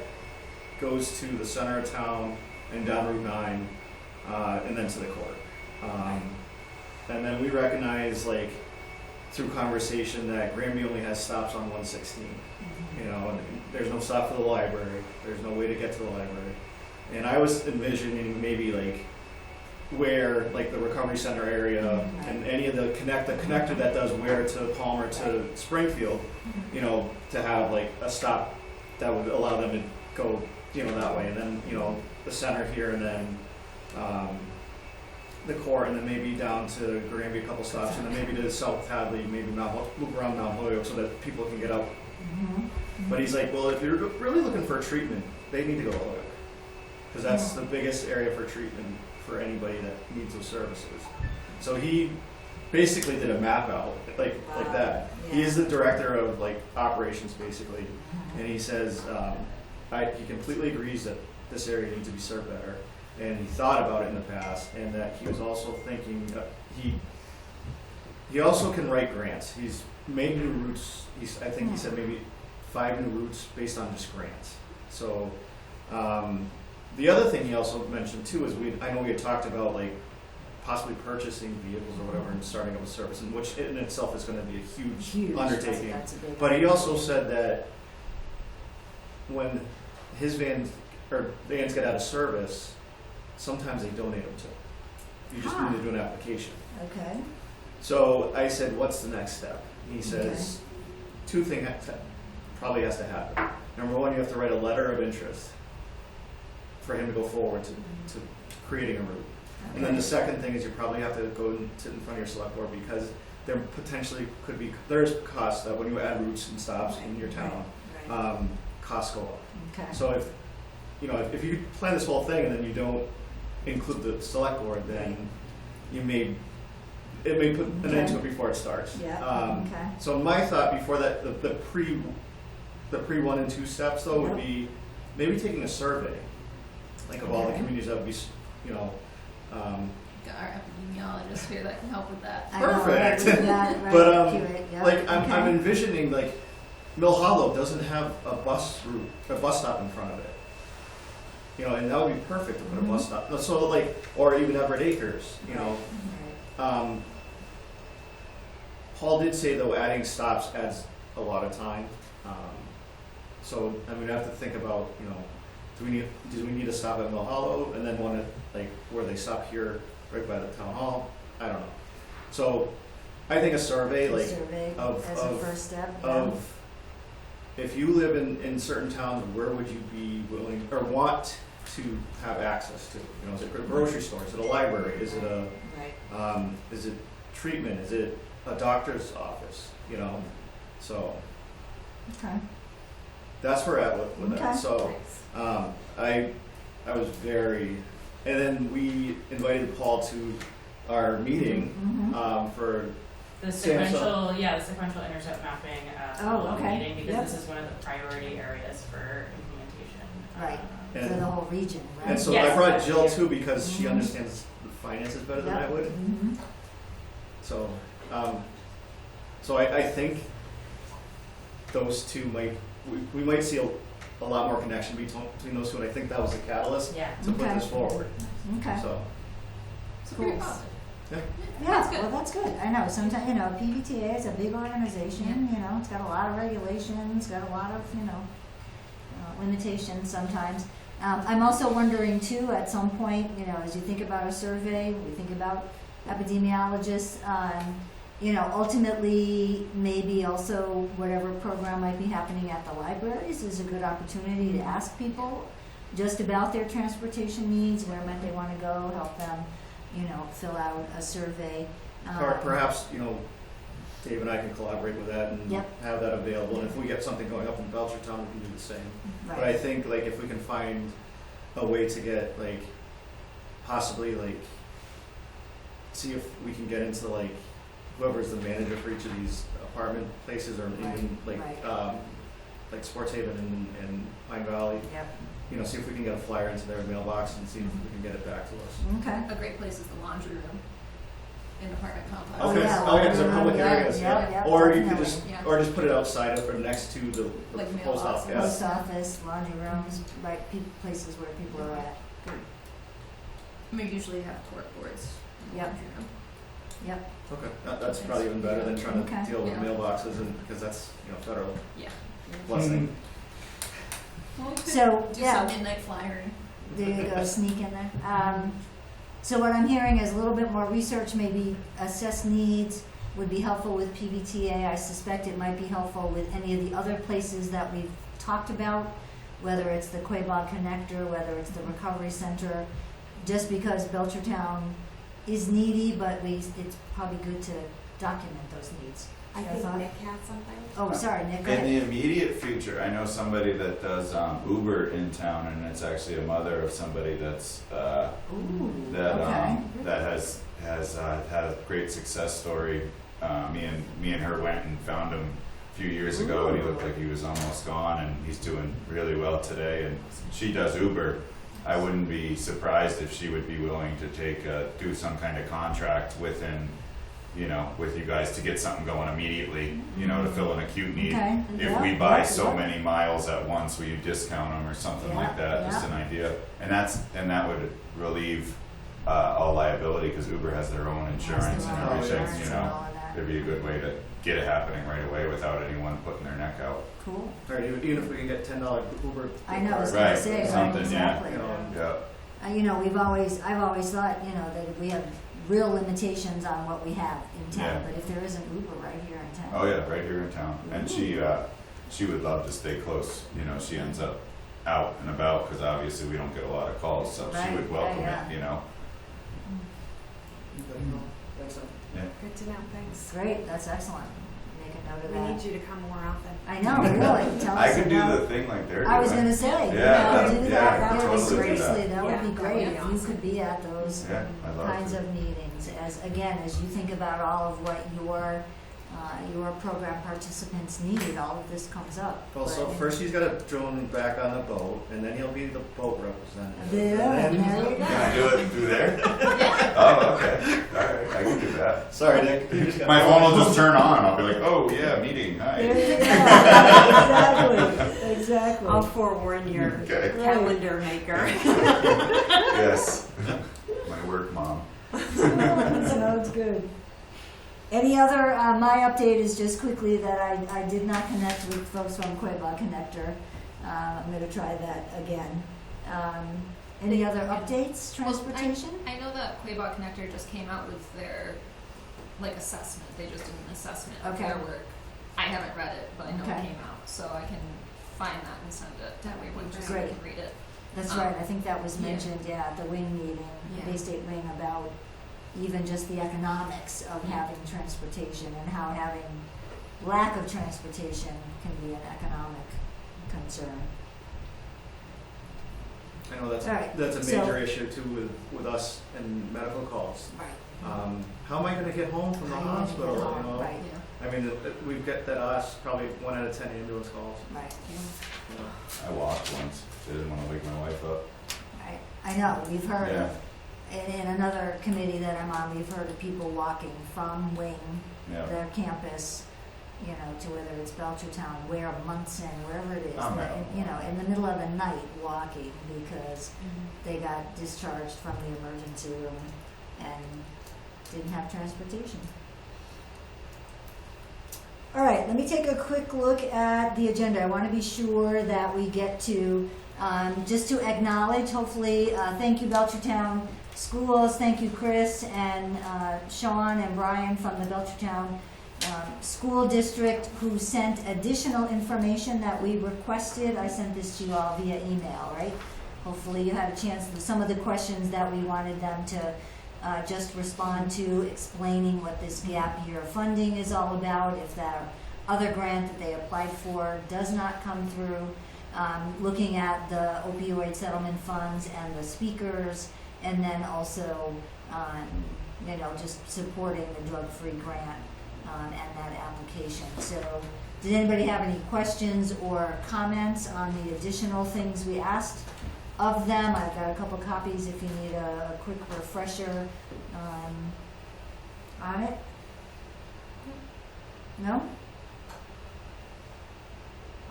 goes to the center of town and down Route 9, and then to the court. And then we recognize, like, through conversation that Granby only has stops on 116. You know, and there's no stop for the library. There's no way to get to the library. And I was envisioning maybe like where like the recovery center area and any of the connector that does where to Palmer to Springfield, you know, to have like a stop that would allow them to go, you know, that way. And then, you know, the center here and then the court, and then maybe down to Granby a couple stops, and then maybe to South Hadley, maybe loop around Mount Holyoke so that people can get out. But he's like, well, if you're really looking for treatment, they need to go to Holyoke, because that's the biggest area for treatment for anybody that needs those services. So he basically did a map out like that. Yeah. He is the director of like operations basically, and he says he completely agrees that this area needs to be served better, and he thought about it in the past, and that he was also thinking he also can write grants. He's made new routes. I think he said maybe 5 new routes based on just grants. So the other thing he also mentioned too is I know we had talked about like possibly purchasing vehicles or whatever and starting up a service, and which in itself is going to be a huge undertaking. That's a big but he also said that when his vans get out of service, sometimes they donate them to him. You just need to do an application. Okay. So I said, what's the next step? He says, 2 things probably has to happen. Number 1, you have to write a letter of interest for him to go forward to creating a route. Okay. And then the second thing is you probably have to go and sit in front of your select board, because there potentially there's costs that when you add routes and stops in your town, costs go up. Okay. So if you plan this whole thing and then you don't include the select board, then it may put an end to it before it starts. Yeah. So my thought before that, the pre 1 and 2 steps though would be maybe taking a survey, like of all the communities that would be, you know. Got our epidemiologist here that can help with that. Perfect. But like I'm envisioning like Mill Hollow doesn't have a bus stop in front of it. You know, and that would be perfect to put a bus stop. So like, or even Everett Acres, you know. Paul did say though adding stops adds a lot of time. So I mean, we have to think about, you know, do we need to stop at Mill Hollow and then one at like where they stop here right by the town hall? I don't know. So I think a survey as a first step. Of if you live in certain towns, where would you be willing or want to have access to? You know, is it a grocery store? Is it a library? Is it is it treatment? Is it a doctor's office? You know, so that's where we're at with that. So I was very, and then we invited Paul to our meeting for the sequential intercept mapping meeting, because this is one of the priority areas for implementation. Right. For the whole region, right? And so I brought Jill too, because she understands the finances better than I would. So, so I think those two we might see a lot more connection between those two, and I think that was the catalyst to put this forward. Okay. So Very positive. Yeah, well, that's good. I know, sometimes, you know, PVTA is a big organization, you know, it's got a lot of regulations, got a lot of, you know, limitations sometimes. I'm also wondering too, at some point, you know, as you think about a survey, we think about epidemiologists, you know, ultimately, maybe also whatever program might be happening at the libraries is a good opportunity to ask people just about their transportation needs, where might they want to go, help them, you know, fill out a survey. Perhaps, you know, Dave and I can collaborate with that and have that available. And if we get something going up in Belchertown, we can do the same. Right. But I think like if we can find a way to get like possibly like see if we can get into like whoever's the manager for each of these apartment places, or even like Sports Haven and Pine Valley. You know, see if we can get a flyer into their mailbox and see if we can get it back to us. Okay. A great place is the laundry room. in the apartment complex. Oh, Okay, yeah, oh, yeah, 'cause they're well, public yeah, areas, yeah, yeah, Or you could definitely. just, Yeah. or just put it outside of, or next to the Like post office, mailboxes. yeah. Post office, laundry rooms, right, places where people are at. We usually have cork boards. in the Yep. laundry room. Yep, Okay, that's probably even better than trying Okay. to deal with Yeah. mailboxes and, because that's, federal Yeah. blessing. Well, we could So, do yeah. some midnight flyering. there you go, sneak in there. So what I'm hearing is a little bit more research, maybe assess needs would be helpful with PVTA. I suspect it might be helpful with any of the other places that we've talked about, whether it's the Quabog Connector, whether it's the Recovery Center, just because Belchertown is needy, but it's probably good to document those needs. I Your think thought? Nick had something. Oh, sorry, Nick, go In ahead. the immediate future, I know somebody that does Uber in town, and it's actually a mother of somebody that's Ooh, that okay. that has had a great success story. Me and her went and found him a few years ago, and he looked like he was almost gone, and he's doing really well today. And she does Uber. I wouldn't be surprised if she would be willing to do some kind of contract within, with you guys to get something going immediately, to fill an acute need. Okay, If yeah, we buy yeah, so yeah. many miles at once, will you discount them or something like Yeah, that? Just yeah. an idea. And that would relieve all liability, because Uber has their own insurance and Has their own everything, insurance and all of that. It'd be a good way to get it happening right away without anyone putting their neck out. Cool. Or even if we could get $10 Uber. I know, I was gift gonna card, say, right, something, exactly. Yeah. I've always thought, that we have real limitations on what we have in town, Yeah. but if there is an Uber right here in town. Oh yeah, right here in town. And she would love to stay close. She ends up out and about, because obviously we don't get a lot of calls, so Right, she would yeah, welcome yeah. it. Thanks, Sam. Good to know, thanks. Great, that's excellent. Make a note of We that. need you to come more often. I know, really, tell us I could do about- the thing like they're I was doing. gonna say, Yeah, do yeah, that, I could yeah, totally do that. seriously, that would Yeah, be that great would if be you awesome. could be at those Yeah, I'd love kinds to. of meetings, as you think about all of what your program participants need, all of this comes up. Well, so But- first he's got to drone back on the boat, and then he'll be the boat representative. Yeah, And then- there you go. Can I do it through there? Oh, okay. Alright, I can do that. Sorry, Nick. You just got My phone will just turn on. I'll be like, oh yeah, meeting, There hi. you go, exactly. I'll forewarn your Okay. calendar maker. Yes. My work mom. Sounds good. Any other, my update is just quickly that I did not connect with folks from Quabog Connector. I'm gonna try that again. Any other updates, transportation? I know that Quabog Connector just came out with their assessment. They just did an assessment of Okay. their work. I haven't read it, but I know Okay. it came out, so I can find that and send it to everyone just so Great. they can read it. That's Um, right, I think that was yeah. mentioned, at the wing meeting, the Yeah. Bay State Wing, about even just the economics of having transportation and how having lack of transportation can be an economic concern. I know that's All right, a so- major issue too with us and medical calls. Right. How am I going to get home from the How are you gonna hospital? get home? Right. Yeah. I mean, we've got that probably 1 out of 10 ambulance calls. Right. I walked once. Didn't want to wake my wife up. I know, we've heard Yeah. of, in another committee that I'm on, we've heard of people walking from Wing, Yeah. their campus, to whether it's Belchertown, Ware, Munson, wherever it is, Oh, that, no. in the middle of the night walking because they got discharged from the emergency room and didn't have transportation. All right, let me take a quick look at the agenda. I want to be sure that we get to, just to acknowledge, hopefully, thank you Belchertown Schools, thank you Chris and Sean and Brian from the Belchertown School District who sent additional information that we requested. I sent this to you all via email, right? Hopefully you had a chance, some of the questions that we wanted them to just respond to, explaining what this gap year funding is all about, if that other grant that they applied for does not come through, looking at the opioid settlement funds and the speakers, and then also, just supporting the drug-free grant and that application. So, did anybody have any questions or comments on the additional things we asked of them? I've got a couple copies if you need a quick refresher. on it? No?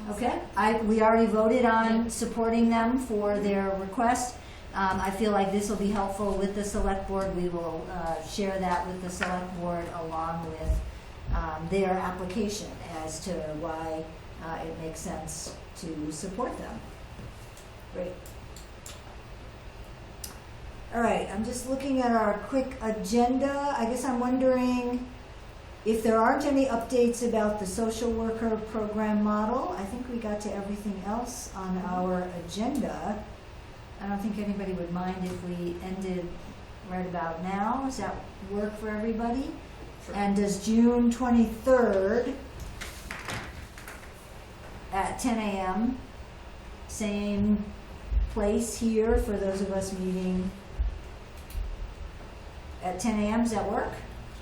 Okay, we already voted on supporting them for their request. I feel like this will be helpful with the select board. We will share that with the select board along with their application as to why it makes sense to support them. Great. All right, I'm just looking at our quick agenda. I guess I'm wondering if there aren't any updates about the social worker program model. I think we got to everything else on our agenda. I don't think anybody would mind if we ended right about now. Does that work for everybody? Sure. And does June 23rd at 10 a.m., same place here for those of us meeting at 10 a.m., does that work?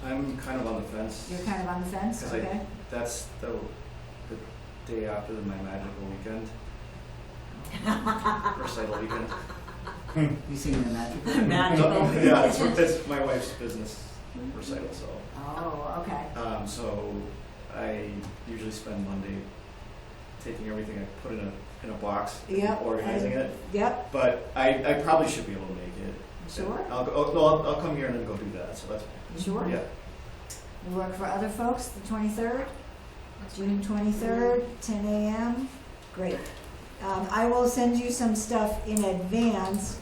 I'm kind of on the fence. You're kind of on the fence, 'Cause okay? That's the day after my magical weekend, recital weekend. You sing the magical? Magical. Yeah, that's my wife's business recital, so. Oh, okay. So I usually spend Monday taking everything I put in a box, and Yep, organizing it. Yep, But I probably should be able to make it. sure, I'll come here and then go do that. So that's sure. yeah. Will work for other folks, the 23rd? June 23rd, 10 a.m. Great. I will send you some stuff in advance.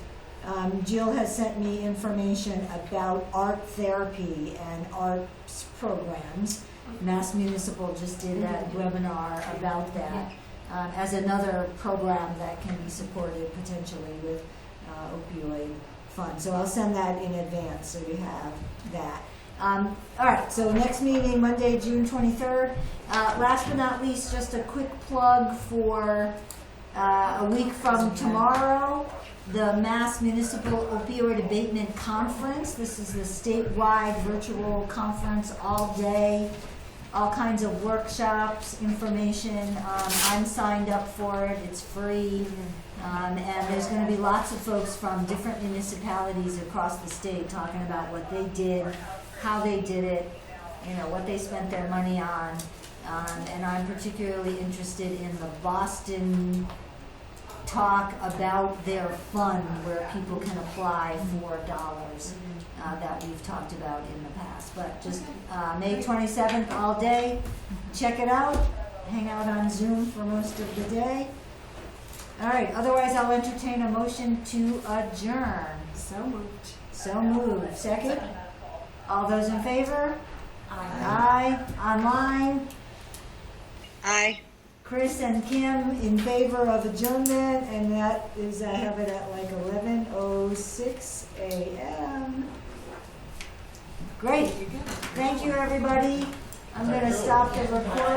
Jill has sent me information about art therapy and arts programs. Mass Municipal just did that webinar about that as another program that can be supported potentially with opioid funds. So I'll send that in advance so you have that. All right, so next meeting, Monday, June 23rd. Last but not least, just a quick plug for a week from tomorrow, the Mass Municipal Opioid Abatement Conference. This is the statewide virtual conference all day, all kinds of workshops, information. I'm signed up for it, it's free. And there's going to be lots of folks from different municipalities across the state talking about what they did, how they did it, what they spent their money on. And I'm particularly interested in the Boston talk about their fund where people can apply for dollars that we've talked about in the past. But just May 27th all day, check it out, hang out on Zoom for most of the day. All right, otherwise I'll entertain a motion to adjourn. So moved. So moved. Second? All those in favor? Aye. Online? Aye. Chris and Kim in favor of adjournment, and that is, I have it at like 11:06 a.m. Great. Thank you, everybody. I'm going to stop the recording.